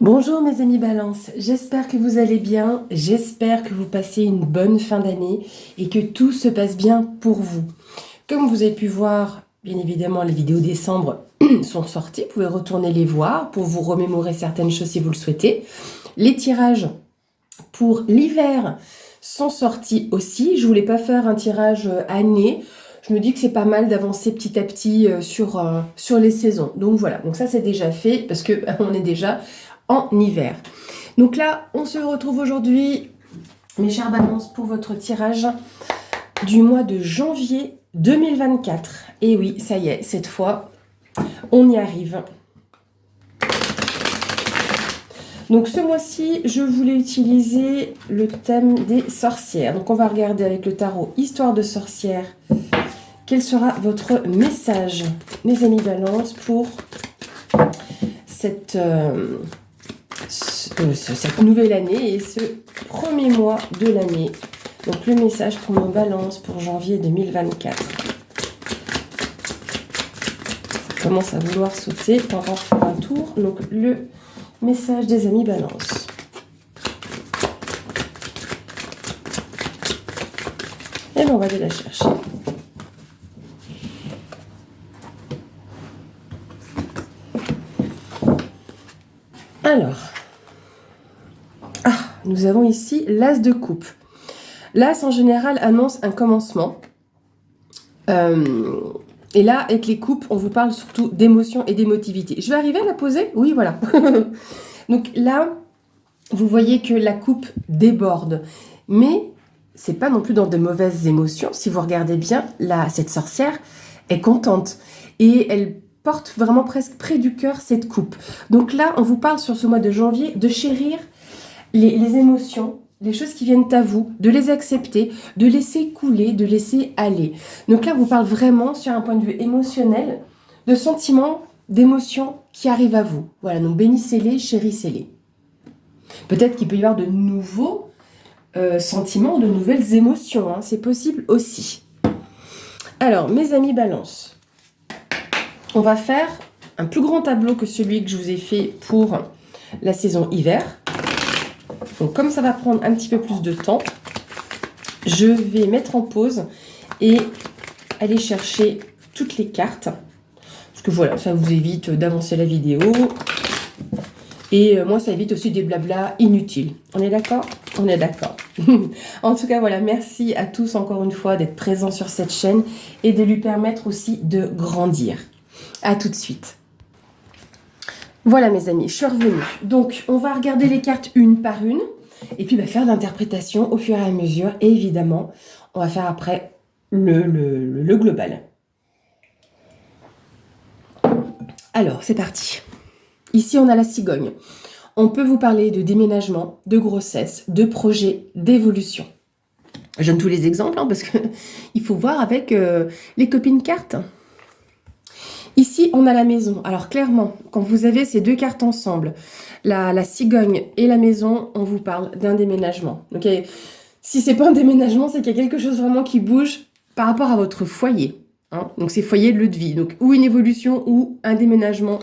Bonjour mes amis Balance, j'espère que vous allez bien, j'espère que vous passez une bonne fin d'année et que tout se passe bien pour vous. Comme vous avez pu voir, bien évidemment les vidéos décembre sont sorties, vous pouvez retourner les voir pour vous remémorer certaines choses si vous le souhaitez. Les tirages pour l'hiver sont sortis aussi, je voulais pas faire un tirage année. Je me dis que c'est pas mal d'avancer petit à petit sur les saisons. Donc voilà, donc ça c'est déjà fait parce que on est déjà en hiver. Donc là, on se retrouve aujourd'hui, mes chers balances, pour votre tirage du mois de janvier 2024. Et oui, ça y est, cette fois, on y arrive. Donc ce mois-ci, je voulais utiliser le thème des sorcières. Donc on va regarder avec le tarot Histoire de sorcières. Quel sera votre message, mes amis Balance, pour cette nouvelle année et ce premier mois de l'année. Donc le message pour nos balances pour janvier 2024. Ça commence à vouloir sauter pendant un tour. Donc le message des amis balances. Et bien on va aller la chercher. Alors, nous avons ici l'As de coupe. L'As, en général, annonce un commencement. Et là, avec les coupes, on vous parle surtout d'émotion et d'émotivité. Je vais arriver à la poser? Oui, voilà. Donc là, vous voyez que la coupe déborde. Mais c'est pas non plus dans de mauvaises émotions. Si vous regardez bien, là, cette sorcière est contente. Et elle porte vraiment presque près du cœur cette coupe. Donc là, on vous parle sur ce mois de janvier de chérir les émotions, les choses qui viennent à vous, de les accepter, de laisser couler, de laisser aller. Donc là, on vous parle vraiment sur un point de vue émotionnel, de sentiments, d'émotions qui arrivent à vous. Voilà, donc bénissez-les, chérissez-les. Peut-être qu'il peut y avoir de nouveaux sentiments, de nouvelles émotions, hein, c'est possible aussi. Alors, mes amis Balance, on va faire un plus grand tableau que celui que je vous ai fait pour la saison hiver. Donc comme ça va prendre un petit peu plus de temps, je vais mettre en pause et aller chercher toutes les cartes. Parce que voilà, ça vous évite d'avancer la vidéo. Et moi, ça évite aussi des blablas inutiles. On est d'accord? On est d'accord. En tout cas, voilà, merci à tous encore une fois d'être présents sur cette chaîne et de lui permettre aussi de grandir. À tout de suite. Voilà mes amis, je suis revenue. Donc, on va regarder les cartes une par une et puis faire l'interprétation au fur et à mesure. Et évidemment, on va faire après le global. Alors, c'est parti. Ici, on a la cigogne. On peut vous parler de déménagement, de grossesse, de projet, d'évolution. Je donne tous les exemples parce qu'il faut voir avec les copines cartes. Ici, on a la maison. Alors clairement, quand vous avez ces deux cartes ensemble, la cigogne et la maison, on vous parle d'un déménagement. Donc, si c'est pas un déménagement, c'est qu'il y a quelque chose vraiment qui bouge par rapport à votre foyer. Hein. Donc c'est foyer, lieu de vie. Donc ou une évolution ou un déménagement.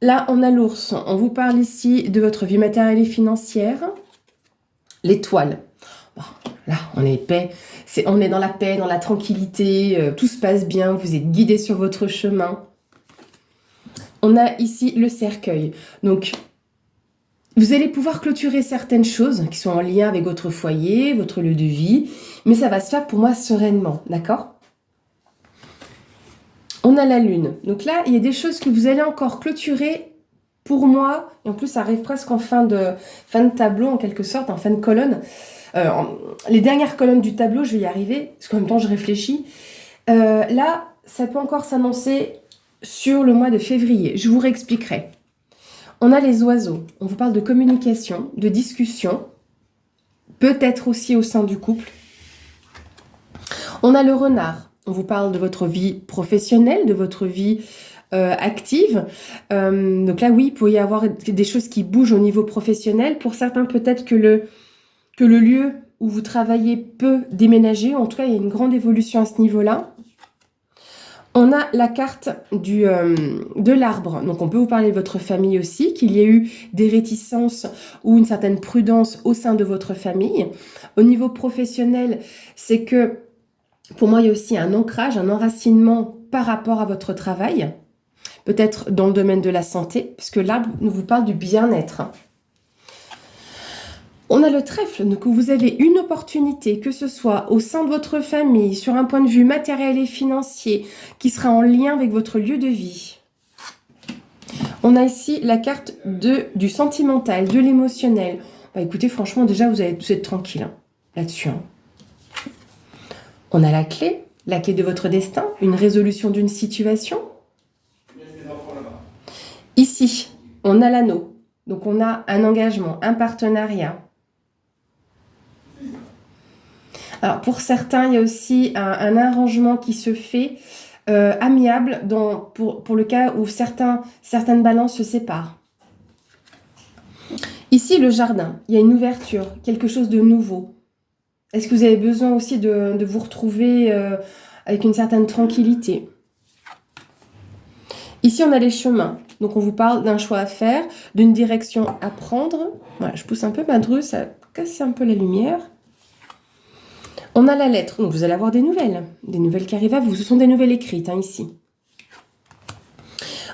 Là, on a l'ours. On vous parle ici de votre vie matérielle et financière. L'étoile. Bon, là, on est paix. On est dans la paix, dans la tranquillité, tout se passe bien, vous êtes guidé sur votre chemin. On a ici le cercueil. Donc, vous allez pouvoir clôturer certaines choses qui sont en lien avec votre foyer, votre lieu de vie, mais ça va se faire pour moi sereinement, d'accord? On a la lune. Donc là, il y a des choses que vous allez encore clôturer pour moi, et en plus, ça arrive presque en fin de tableau, en quelque sorte, en fin de colonne. Les dernières colonnes du tableau, je vais y arriver, parce qu'en même temps, je réfléchis. Là, ça peut encore s'annoncer sur le mois de février. Je vous réexpliquerai. On a les oiseaux. On vous parle de communication, de discussion, peut-être aussi au sein du couple. On a le renard. On vous parle de votre vie professionnelle, de votre vie active. Donc là, oui, il peut y avoir des choses qui bougent au niveau professionnel. Pour certains, peut-être que le lieu où vous travaillez peut déménager. En tout cas, il y a une grande évolution à ce niveau-là. On a la carte de l'arbre. Donc, on peut vous parler de votre famille aussi, qu'il y ait eu des réticences ou une certaine prudence au sein de votre famille. Au niveau professionnel, c'est que, pour moi, il y a aussi un ancrage, un enracinement par rapport à votre travail. Peut-être dans le domaine de la santé, puisque l'arbre nous vous parle du bien-être. On a le trèfle, donc vous avez une opportunité, que ce soit au sein de votre famille, sur un point de vue matériel et financier, qui sera en lien avec votre lieu de vie. On a ici la carte du sentimental, de l'émotionnel. Bah, écoutez, franchement, déjà, vous êtes tranquille hein, là-dessus. Hein. On a la clé de votre destin, une résolution d'une situation. Ici, on a l'anneau. Donc, on a un engagement, un partenariat. Alors, pour certains, il y a aussi un arrangement qui se fait amiable pour le cas où certaines balances se séparent. Ici, le jardin, il y a une ouverture, quelque chose de nouveau. Est-ce que vous avez besoin aussi de vous retrouver avec une certaine tranquillité? Ici, on a les chemins. Donc, on vous parle d'un choix à faire, d'une direction à prendre. Voilà, je pousse un peu ma drue, ça casse un peu la lumière. On a la lettre, donc vous allez avoir des nouvelles qui arrivent à vous. Ce sont des nouvelles écrites, hein, ici.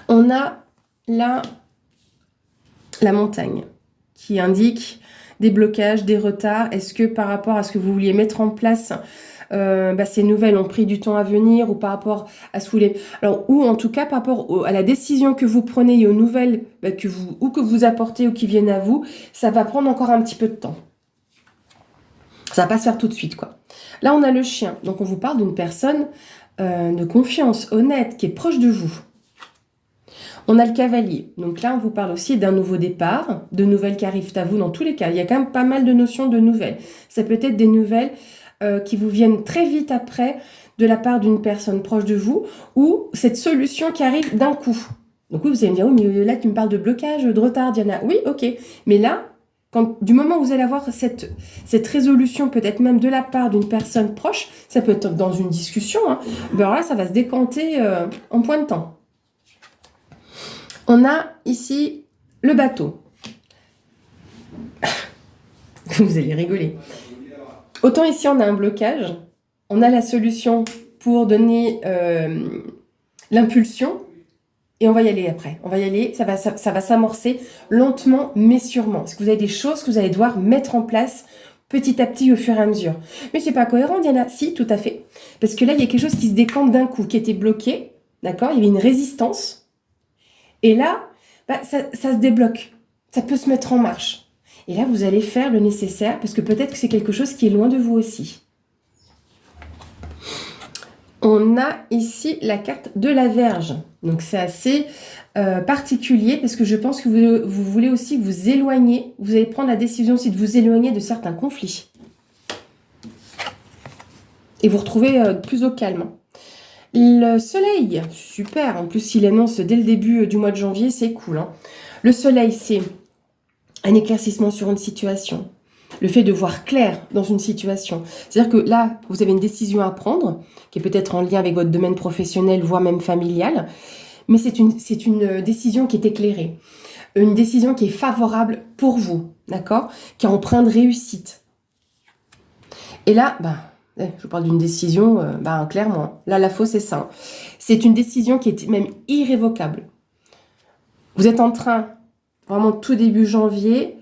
On a la montagne, qui indique des blocages, des retards. Est-ce que par rapport à ce que vous vouliez mettre en place, ces nouvelles ont pris du temps à venir, ou par rapport à ce que vous voulez... Alors, ou en tout cas, par rapport à la décision que vous prenez et aux nouvelles que vous apportez ou qui viennent à vous, ça va prendre encore un petit peu de temps. Ça va pas se faire tout de suite, quoi. Là, on a le chien. Donc, on vous parle d'une personne de confiance, honnête, qui est proche de vous. On a le cavalier. Donc là, on vous parle aussi d'un nouveau départ, de nouvelles qui arrivent à vous dans tous les cas. Il y a quand même pas mal de notions de nouvelles. Ça peut être des nouvelles qui vous viennent très vite après de la part d'une personne proche de vous ou cette solution qui arrive d'un coup. Donc oui, vous allez me dire, oui, mais là, tu me parles de blocage, de retard, Diana. Oui, ok. Mais là, du moment où vous allez avoir cette résolution, peut-être même de la part d'une personne proche, ça peut être dans une discussion, hein, ben alors là, ça va se décanter en point de temps. On a ici le bateau. Vous allez rigoler. Autant ici, on a un blocage, on a la solution pour donner l'impulsion, et on va y aller après. On va y aller, ça va s'amorcer lentement mais sûrement. Parce que vous avez des choses que vous allez devoir mettre en place petit à petit au fur et à mesure. Mais c'est pas cohérent, Diana. Si, tout à fait. Parce que là, il y a quelque chose qui se décante d'un coup, qui était bloqué. D'accord? Il y avait une résistance. Et là, ça se débloque. Ça peut se mettre en marche. Et là, vous allez faire le nécessaire parce que peut-être que c'est quelque chose qui est loin de vous aussi. On a ici la carte de la Vierge. Donc, c'est assez particulier parce que je pense que vous voulez aussi vous éloigner. Vous allez prendre la décision aussi de vous éloigner de certains conflits. Et vous retrouver plus au calme. Le soleil, super. En plus, s'il annonce dès le début du mois de janvier, c'est cool. Hein. Le soleil, c'est un éclaircissement sur une situation. Le fait de voir clair dans une situation. C'est-à-dire que là, vous avez une décision à prendre, qui est peut-être en lien avec votre domaine professionnel, voire même familial, mais c'est une décision qui est éclairée. Une décision qui est favorable pour vous, d'accord? Qui est empreinte de réussite. Et là, je parle d'une décision, clairement, là, la fausse est ça. C'est une décision qui est même irrévocable. Vous êtes en train, vraiment tout début janvier,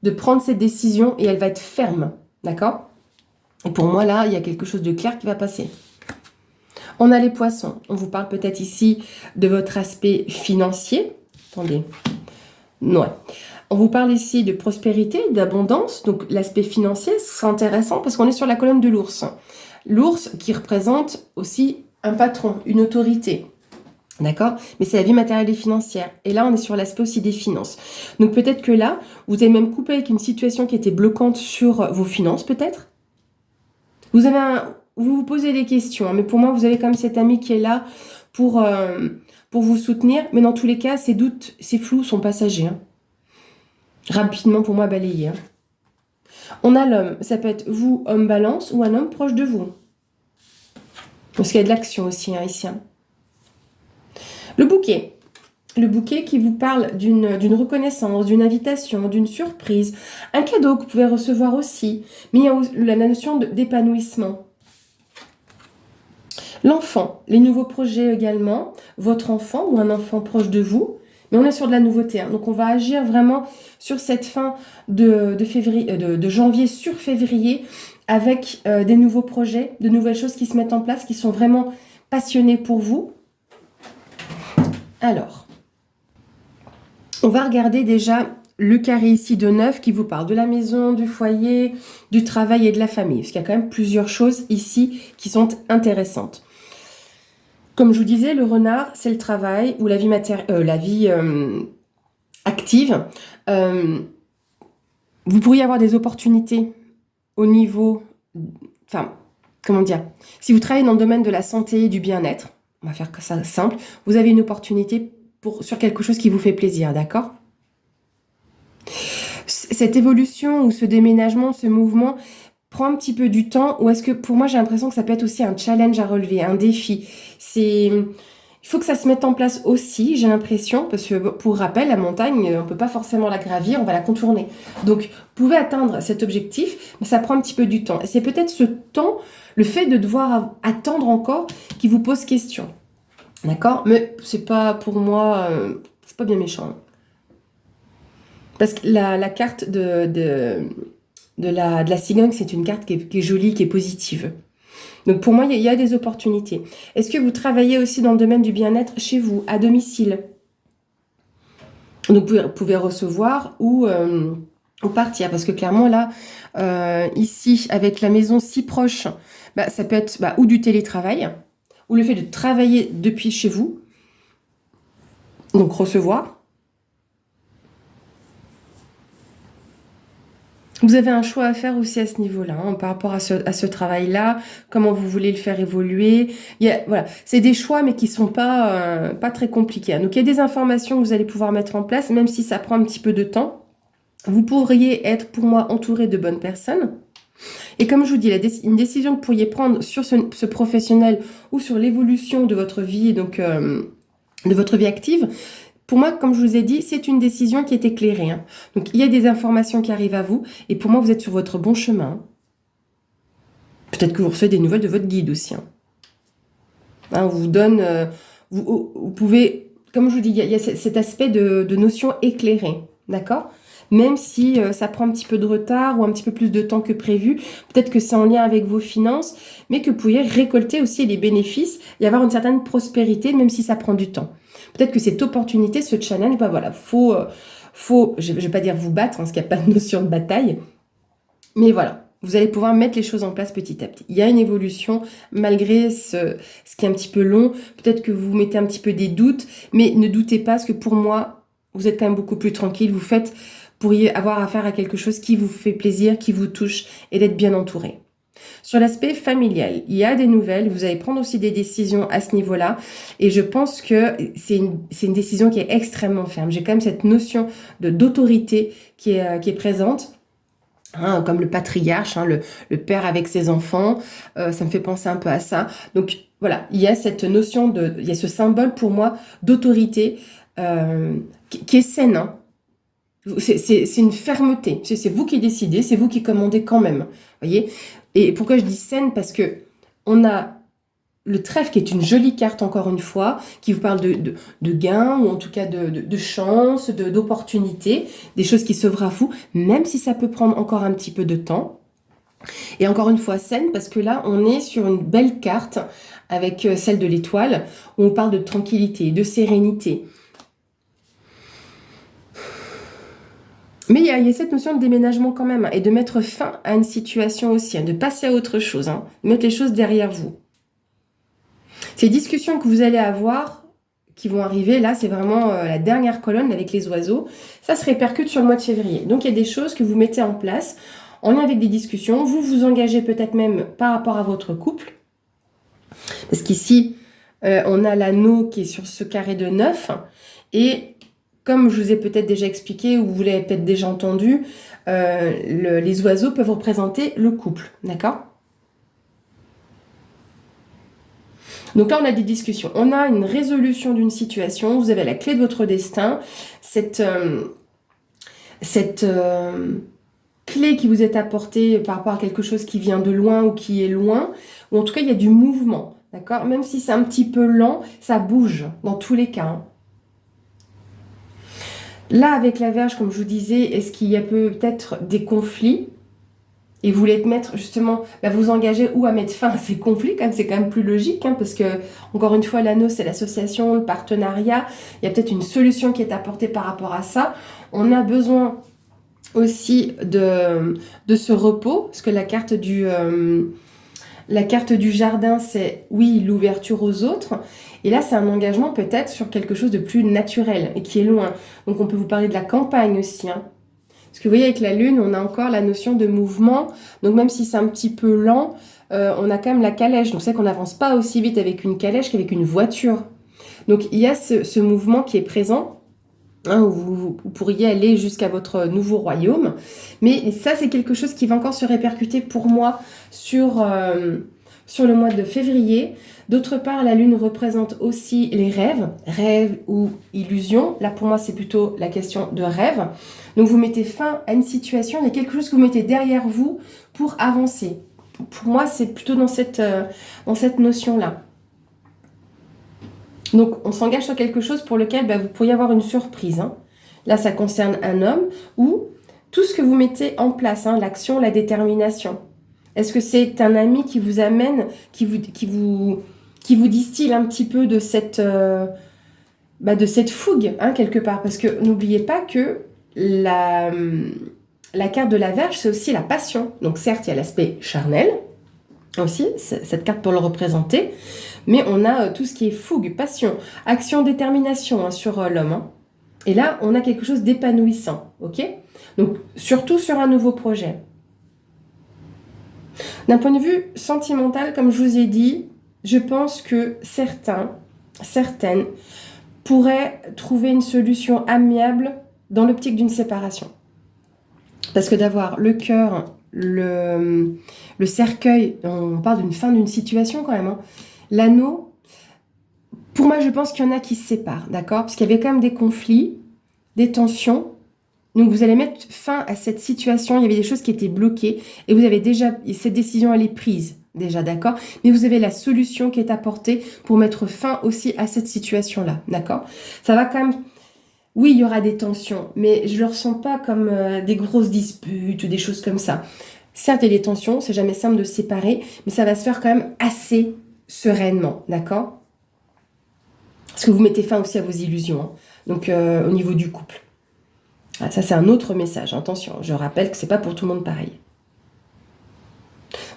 de prendre cette décision et elle va être ferme, d'accord? Et pour moi, là, il y a quelque chose de clair qui va passer. On a les poissons. On vous parle peut-être ici de votre aspect financier. Attendez. Ouais. On vous parle ici de prospérité, d'abondance. Donc, l'aspect financier, c'est intéressant parce qu'on est sur la colonne de l'ours. L'ours qui représente aussi un patron, une autorité. D'accord? Mais c'est la vie matérielle et financière. Et là, on est sur l'aspect aussi des finances. Donc, peut-être que là, vous avez même coupé avec une situation qui était bloquante sur vos finances, peut-être. Vous vous posez des questions. Hein, mais pour moi, vous avez comme cet ami qui est là pour vous soutenir. Mais dans tous les cas, ces doutes, ces flous sont passagers. Hein. Rapidement, pour moi, balayé. Hein. On a l'homme. Ça peut être vous, homme balance, ou un homme proche de vous. Parce qu'il y a de l'action aussi, hein, ici. Hein. Le bouquet. Le bouquet qui vous parle d'une reconnaissance, d'une invitation, d'une surprise, un cadeau que vous pouvez recevoir aussi. Mais il y a la notion d'épanouissement. L'enfant, les nouveaux projets également, votre enfant ou un enfant proche de vous. Mais on est sur de la nouveauté, hein. Donc on va agir vraiment sur cette fin de janvier sur février avec des nouveaux projets, de nouvelles choses qui se mettent en place, qui sont vraiment passionnées pour vous. Alors, on va regarder déjà le carré ici de 9 qui vous parle de la maison, du foyer, du travail et de la famille. Parce qu'il y a quand même plusieurs choses ici qui sont intéressantes. Comme je vous disais, le renard, c'est le travail ou la vie, active. Vous pourriez avoir des opportunités au niveau... Enfin, comment dire? Si vous travaillez dans le domaine de la santé et du bien-être, on va faire ça simple, vous avez une opportunité sur quelque chose qui vous fait plaisir, d'accord? Cette évolution ou ce déménagement, ce mouvement prend un petit peu du temps, ou est-ce que pour moi j'ai l'impression que ça peut être aussi un challenge à relever, un défi. Il faut que ça se mette en place aussi, j'ai l'impression, parce que pour rappel, la montagne, on ne peut pas forcément la gravir, on va la contourner. Donc, vous pouvez atteindre cet objectif, mais ça prend un petit peu du temps. Et c'est peut-être ce temps, le fait de devoir attendre encore, qui vous pose question. D'accord? Mais c'est pas pour moi, c'est pas bien méchant. Parce que la carte de la cigogne, c'est une carte qui est jolie, qui est positive. Donc pour moi, il y a des opportunités. Est-ce que vous travaillez aussi dans le domaine du bien-être chez vous, à domicile? Donc vous pouvez recevoir ou partir. Parce que clairement, là, ici, avec la maison si proche, ça peut être ou du télétravail, ou le fait de travailler depuis chez vous. Donc recevoir. Vous avez un choix à faire aussi à ce niveau-là, hein, par rapport à ce travail-là, comment vous voulez le faire évoluer. Voilà, c'est des choix, mais qui sont pas très compliqués, hein. Donc, il y a des informations que vous allez pouvoir mettre en place, même si ça prend un petit peu de temps. Vous pourriez être, pour moi, entouré de bonnes personnes. Et comme je vous dis, une décision que vous pourriez prendre sur ce professionnel ou sur l'évolution de votre vie, donc de votre vie active, pour moi, comme je vous ai dit, c'est une décision qui est éclairée, hein. Donc, il y a des informations qui arrivent à vous. Et pour moi, vous êtes sur votre bon chemin. Peut-être que vous recevez des nouvelles de votre guide aussi, hein. On vous donne... vous pouvez... Comme je vous dis, il y a cet aspect de notion éclairée. D'accord? Même si ça prend un petit peu de retard ou un petit peu plus de temps que prévu, peut-être que c'est en lien avec vos finances, mais que vous pourriez récolter aussi les bénéfices et avoir une certaine prospérité, même si ça prend du temps. Peut-être que cette opportunité, ce challenge, voilà, je ne vais pas dire vous battre, hein, parce qu'il n'y a pas de notion de bataille, mais voilà, vous allez pouvoir mettre les choses en place petit à petit. Il y a une évolution, malgré ce qui est un petit peu long, peut-être que vous mettez un petit peu des doutes, mais ne doutez pas, parce que pour moi, vous êtes quand même beaucoup plus tranquille, pourriez avoir affaire à quelque chose qui vous fait plaisir, qui vous touche, et d'être bien entouré. Sur l'aspect familial, il y a des nouvelles, vous allez prendre aussi des décisions à ce niveau-là, et je pense que c'est une décision qui est extrêmement ferme. J'ai quand même cette notion d'autorité qui est présente, hein, comme le patriarche, hein, le père avec ses enfants, ça me fait penser un peu à ça. Donc voilà, il y a cette notion, il y a ce symbole pour moi d'autorité qui est saine, hein. C'est une fermeté, c'est vous qui décidez, c'est vous qui commandez quand même, voyez. Et pourquoi je dis saine? Parce que on a le trèfle qui est une jolie carte, encore une fois, qui vous parle de gains, ou en tout cas de chance, d'opportunités, des choses qui s'ouvrent à vous, même si ça peut prendre encore un petit peu de temps. Et encore une fois, saine, parce que là, on est sur une belle carte, avec celle de l'étoile, où on parle de tranquillité, de sérénité. Mais il y a cette notion de déménagement quand même, hein, et de mettre fin à une situation aussi, hein, de passer à autre chose, hein, de mettre les choses derrière vous. Ces discussions que vous allez avoir, qui vont arriver, là, c'est vraiment la dernière colonne avec les oiseaux. Ça se répercute sur le mois de février. Donc, il y a des choses que vous mettez en place en lien avec des discussions. Vous vous engagez peut-être même par rapport à votre couple. Parce qu'ici, on a l'anneau qui est sur ce carré de 9. Et comme je vous ai peut-être déjà expliqué, ou vous l'avez peut-être déjà entendu, les oiseaux peuvent représenter le couple. D'accord ? Donc là, on a des discussions. On a une résolution d'une situation. Vous avez la clé de votre destin. Cette clé qui vous est apportée par rapport à quelque chose qui vient de loin ou qui est loin. Ou en tout cas, il y a du mouvement. D'accord? Même si c'est un petit peu lent, ça bouge dans tous les cas. Hein. Là, avec la Vierge, comme je vous disais, est-ce qu'il y a peut-être des conflits? Et vous voulez mettre justement, vous engager ou à mettre fin à ces conflits, c'est quand même plus logique, hein, parce que, encore une fois, l'anneau, c'est l'association, le partenariat. Il y a peut-être une solution qui est apportée par rapport à ça. On a besoin aussi de ce repos, parce que la carte du jardin, c'est, oui, l'ouverture aux autres. Et là, c'est un engagement peut-être sur quelque chose de plus naturel et qui est loin. Donc, on peut vous parler de la campagne aussi, hein. Parce que vous voyez, avec la Lune, on a encore la notion de mouvement. Donc même si c'est un petit peu lent, on a quand même la calèche. Donc c'est qu'on n'avance pas aussi vite avec une calèche qu'avec une voiture. Donc il y a ce mouvement qui est présent, hein, où vous pourriez aller jusqu'à votre nouveau royaume. Mais ça, c'est quelque chose qui va encore se répercuter pour moi sur le mois de février. D'autre part, la Lune représente aussi les rêves ou illusions. Là, pour moi, c'est plutôt la question de rêve. Donc, vous mettez fin à une situation, il y a quelque chose que vous mettez derrière vous pour avancer. Pour moi, c'est plutôt dans cette notion-là. Donc, on s'engage sur quelque chose pour lequel vous pourriez avoir une surprise. Hein. Là, ça concerne un homme ou tout ce que vous mettez en place, hein, l'action, la détermination. Est-ce que c'est un ami qui vous amène, qui vous distille un petit peu de cette fougue, hein, quelque part? Parce que n'oubliez pas que la carte de la Vierge, c'est aussi la passion. Donc certes, il y a l'aspect charnel, aussi, cette carte pour le représenter, mais on a tout ce qui est fougue, passion, action, détermination, hein, sur l'homme. Hein. Et là, on a quelque chose d'épanouissant, ok? Donc, surtout sur un nouveau projet. D'un point de vue sentimental, comme je vous ai dit, je pense que certaines pourraient trouver une solution amiable dans l'optique d'une séparation. Parce que d'avoir le cœur, le cercueil, on parle d'une fin d'une situation quand même, hein. L'anneau, pour moi, je pense qu'il y en a qui se séparent, d'accord? Parce qu'il y avait quand même des conflits, des tensions. Donc, vous allez mettre fin à cette situation. Il y avait des choses qui étaient bloquées et vous avez déjà, cette décision, elle est prise, déjà, d'accord? Mais vous avez la solution qui est apportée pour mettre fin aussi à cette situation-là, d'accord? Ça va quand même... Oui, il y aura des tensions, mais je ne le ressens pas comme des grosses disputes ou des choses comme ça. Certes, il y a des tensions, c'est jamais simple de se séparer, mais ça va se faire quand même assez sereinement, d'accord? Parce que vous mettez fin aussi à vos illusions, hein. Donc au niveau du couple. Ah, ça, c'est un autre message, attention, je rappelle que c'est pas pour tout le monde pareil.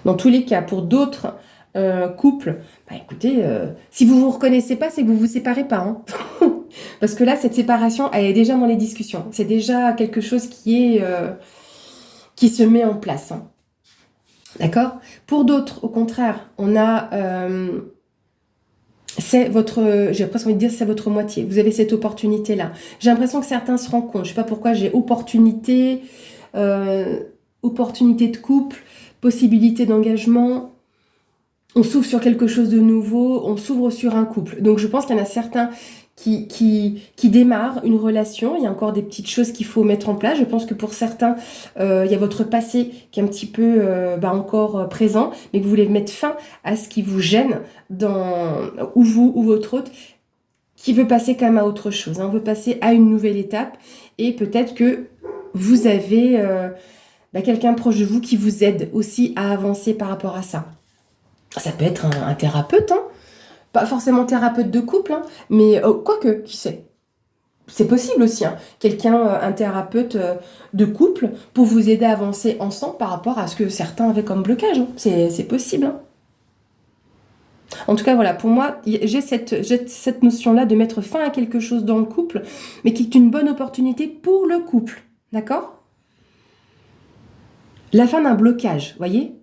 Dans tous les cas, pour d'autres couples, écoutez, si vous vous reconnaissez pas, c'est que vous vous séparez pas, hein. Parce que là, cette séparation, elle est déjà dans les discussions. C'est déjà quelque chose qui se met en place, hein. D'accord? Pour d'autres, au contraire, on a... j'ai presque envie de dire c'est votre moitié. Vous avez cette opportunité-là. J'ai l'impression que certains se rendent compte. Je ne sais pas pourquoi j'ai opportunité de couple, possibilité d'engagement. On s'ouvre sur quelque chose de nouveau, on s'ouvre sur un couple. Donc je pense qu'il y en a certains qui démarrent une relation. Il y a encore des petites choses qu'il faut mettre en place. Je pense que pour certains, il y a votre passé qui est un petit peu encore présent, mais que vous voulez mettre fin à ce qui vous gêne ou vous ou votre autre, qui veut passer quand même à autre chose, hein. On veut passer à une nouvelle étape et peut-être que vous avez quelqu'un proche de vous qui vous aide aussi à avancer par rapport à ça. Ça peut être un thérapeute, hein. Pas forcément thérapeute de couple, hein, mais quoique, qui sait. C'est possible aussi, hein. Un thérapeute de couple pour vous aider à avancer ensemble par rapport à ce que certains avaient comme blocage, hein. C'est possible, hein. En tout cas, voilà, pour moi, j'ai cette notion-là de mettre fin à quelque chose dans le couple, mais qui est une bonne opportunité pour le couple, d'accord? La fin d'un blocage, voyez?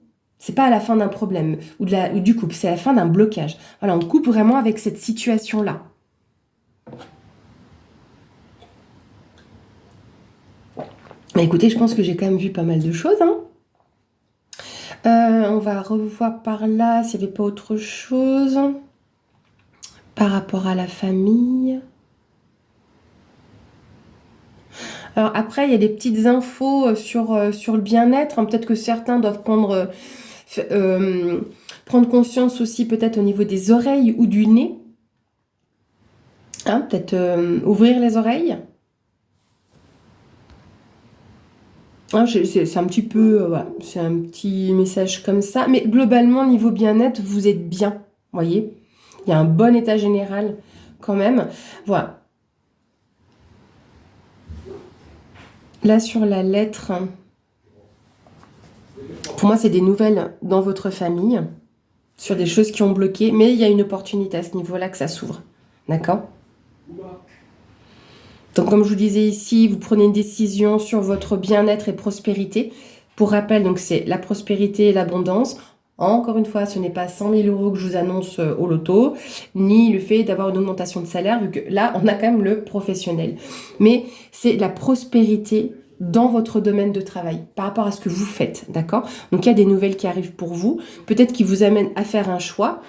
C'est pas à la fin d'un problème ou du couple, c'est à la fin d'un blocage. Voilà, on coupe vraiment avec cette situation-là. Mais écoutez, je pense que j'ai quand même vu pas mal de choses, hein. On va revoir par là s'il n'y avait pas autre chose. Par rapport à la famille. Alors après, il y a des petites infos sur le bien-être, hein. Peut-être que certains doivent prendre conscience aussi peut-être au niveau des oreilles ou du nez. Hein, peut-être ouvrir les oreilles. Hein, c'est un petit peu, voilà, c'est un petit message comme ça. Mais globalement, niveau bien-être, vous êtes bien, voyez. Il y a un bon état général quand même. Voilà. Là, sur la lettre, pour moi, c'est des nouvelles dans votre famille, sur des choses qui ont bloqué, mais il y a une opportunité à ce niveau-là que ça s'ouvre. D'accord? Donc, comme je vous disais ici, vous prenez une décision sur votre bien-être et prospérité. Pour rappel, donc c'est la prospérité et l'abondance. Encore une fois, ce n'est pas 100 000 euros que je vous annonce au loto, ni le fait d'avoir une augmentation de salaire, vu que là, on a quand même le professionnel. Mais c'est la prospérité dans votre domaine de travail, par rapport à ce que vous faites, d'accord? Donc, il y a des nouvelles qui arrivent pour vous, peut-être qui vous amènent à faire un choix,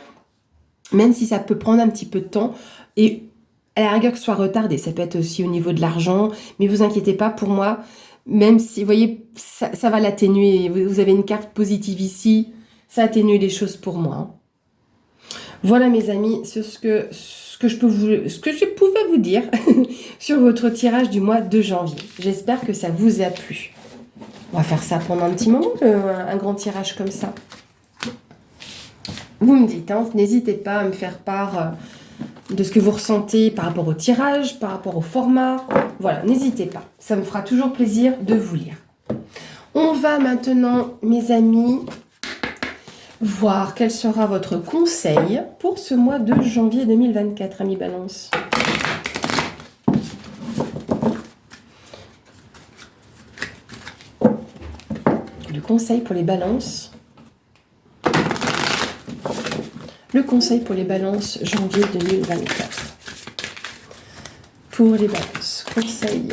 même si ça peut prendre un petit peu de temps, et à la rigueur que ce soit retardé, ça peut être aussi au niveau de l'argent, mais vous inquiétez pas, pour moi, même si, vous voyez, ça va l'atténuer, vous avez une carte positive ici, ça atténue les choses pour moi, hein. Voilà mes amis, ce que je pouvais vous dire sur votre tirage du mois de janvier. J'espère que ça vous a plu. On va faire ça pendant un petit moment, un grand tirage comme ça. Vous me dites, hein, n'hésitez pas à me faire part de ce que vous ressentez par rapport au tirage, par rapport au format. Voilà, n'hésitez pas. Ça me fera toujours plaisir de vous lire. On va maintenant, mes amis, voir quel sera votre conseil pour ce mois de janvier 2024, amis Balance. Le conseil pour les balances. Le conseil pour les balances janvier 2024. Pour les balances, conseil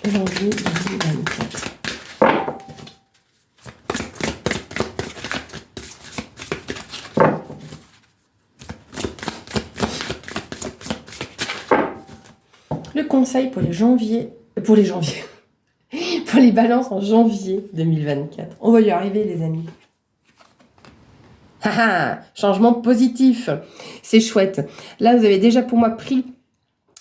janvier 2024. Le conseil pour les balances en janvier 2024. On va y arriver, les amis. Changement positif. C'est chouette. Là, vous avez déjà pour moi pris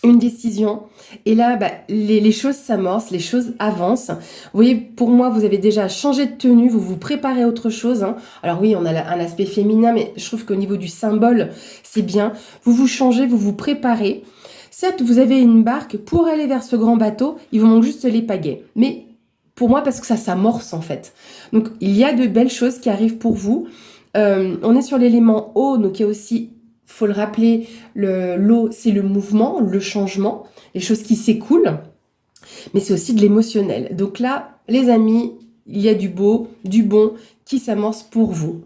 une décision. Et là, les choses s'amorcent, les choses avancent. Vous voyez, pour moi, vous avez déjà changé de tenue, vous vous préparez à autre chose, hein. Alors oui, on a un aspect féminin, mais je trouve qu'au niveau du symbole, c'est bien. Vous vous changez, vous vous préparez. Certes, vous avez une barque pour aller vers ce grand bateau, il vous manque juste les pagaies. Mais pour moi, parce que ça s'amorce en fait. Donc, il y a de belles choses qui arrivent pour vous. On est sur l'élément eau, donc il y a aussi, faut le rappeler, l'eau, c'est le mouvement, le changement, les choses qui s'écoulent, mais c'est aussi de l'émotionnel. Donc là, les amis, il y a du beau, du bon qui s'amorce pour vous.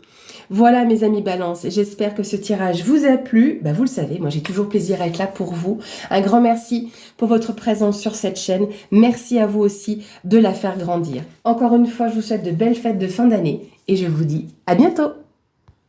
Voilà mes amis Balance, j'espère que ce tirage vous a plu. Vous le savez, moi j'ai toujours plaisir à être là pour vous. Un grand merci pour votre présence sur cette chaîne. Merci à vous aussi de la faire grandir. Encore une fois, je vous souhaite de belles fêtes de fin d'année et je vous dis à bientôt.